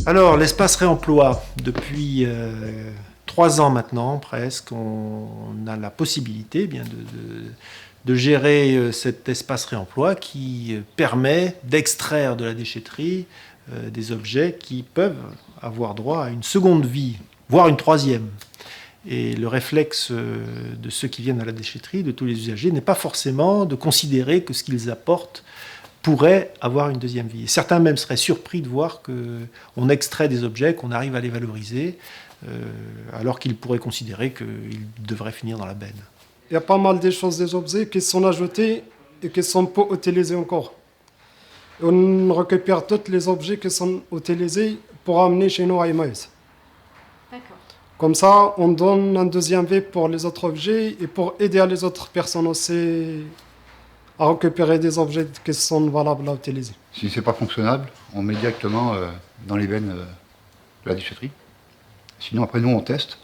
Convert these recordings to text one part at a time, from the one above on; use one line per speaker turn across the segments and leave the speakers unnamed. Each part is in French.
Alors, l'espace réemploi, depuis 3 ans maintenant, presque, on a la possibilité de gérer cet espace réemploi qui permet d'extraire de la déchetterie des objets qui peuvent avoir droit à une seconde vie, voire une troisième. Et le réflexe de ceux qui viennent à la déchetterie, de tous les usagers, n'est pas forcément de considérer que ce qu'ils apportent pourrait avoir une deuxième vie. Certains même seraient surpris de voir qu'on extrait des objets, qu'on arrive à les valoriser, alors qu'ils pourraient considérer qu'ils devraient finir dans la benne.
Il y a pas mal de choses, des objets qui sont ajoutés et qui ne sont pas utilisés encore. On récupère tous les objets qui sont utilisés pour amener chez nous à Emmaüs.
D'accord.
Comme ça, on donne une deuxième vie pour les autres objets et pour aider les autres personnes aussi à récupérer des objets qui sont valables à utiliser.
Si ce n'est pas fonctionnable, on met directement dans les bennes de la déchetterie. Sinon, après, nous, on teste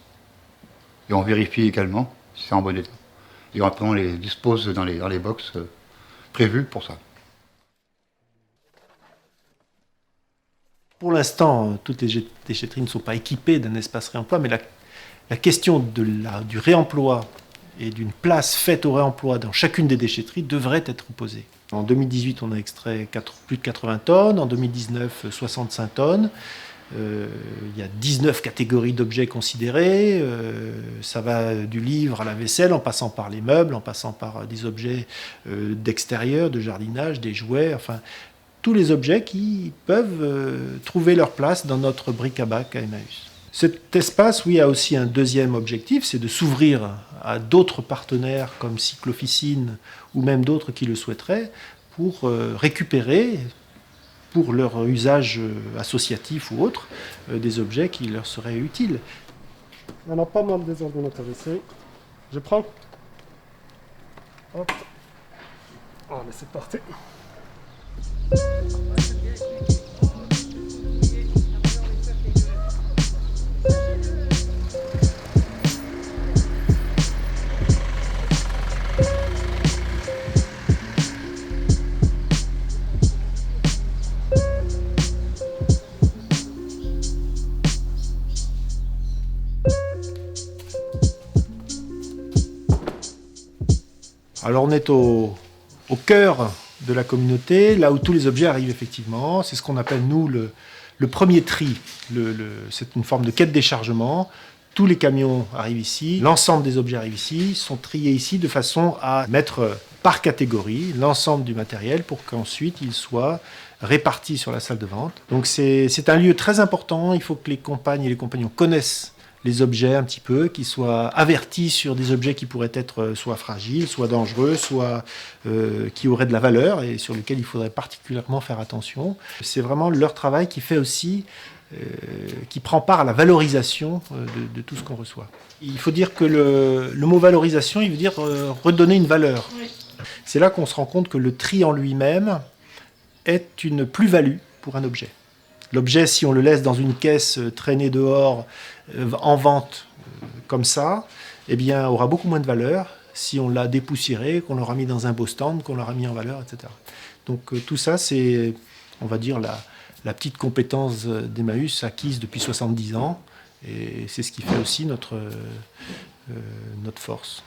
et on vérifie également si c'est en bon état. Et après, on les dispose dans les box prévus pour ça.
Pour l'instant, toutes les déchetteries ne sont pas équipées d'un espace réemploi, mais la question du réemploi et d'une place faite au réemploi dans chacune des déchetteries devrait être posée. En 2018, on a extrait plus de 80 tonnes, en 2019, 65 tonnes. Il y a 19 catégories d'objets considérés. Ça va du livre à la vaisselle, en passant par les meubles, en passant par des objets d'extérieur, de jardinage, des jouets, enfin tous les objets qui peuvent trouver leur place dans notre bric-à-brac à Emmaüs. Cet espace, oui, a aussi un deuxième objectif, c'est de s'ouvrir à d'autres partenaires comme Cyclofficine ou même d'autres qui le souhaiteraient pour récupérer, pour leur usage associatif ou autre, des objets qui leur seraient utiles.
On a pas mal des ordinateurs ici. Je prends. Hop. Allez, c'est parti.
Alors on est au cœur de la communauté, là où tous les objets arrivent effectivement. C'est ce qu'on appelle, nous, le premier tri. C'est une forme de quai de déchargement. Tous les camions arrivent ici, l'ensemble des objets arrivent ici, sont triés ici de façon à mettre par catégorie l'ensemble du matériel pour qu'ensuite il soit réparti sur la salle de vente. Donc c'est un lieu très important. Il faut que les compagnes et les compagnons connaissent les objets un petit peu, qu'ils soient avertis sur des objets qui pourraient être soit fragiles, soit dangereux, soit qui auraient de la valeur et sur lesquels il faudrait particulièrement faire attention. C'est vraiment leur travail qui fait aussi, qui prend part à la valorisation de tout ce qu'on reçoit. Il faut dire que le mot valorisation, il veut dire redonner une valeur. Oui. C'est là qu'on se rend compte que le tri en lui-même est une plus-value pour un objet. L'objet, si on le laisse dans une caisse traîner dehors, en vente comme ça, eh bien, aura beaucoup moins de valeur si on l'a dépoussiéré, qu'on l'aura mis dans un beau stand, qu'on l'aura mis en valeur, etc. Donc tout ça, c'est, on va dire, la petite compétence d'Emmaüs acquise depuis 70 ans, et c'est ce qui fait aussi notre force.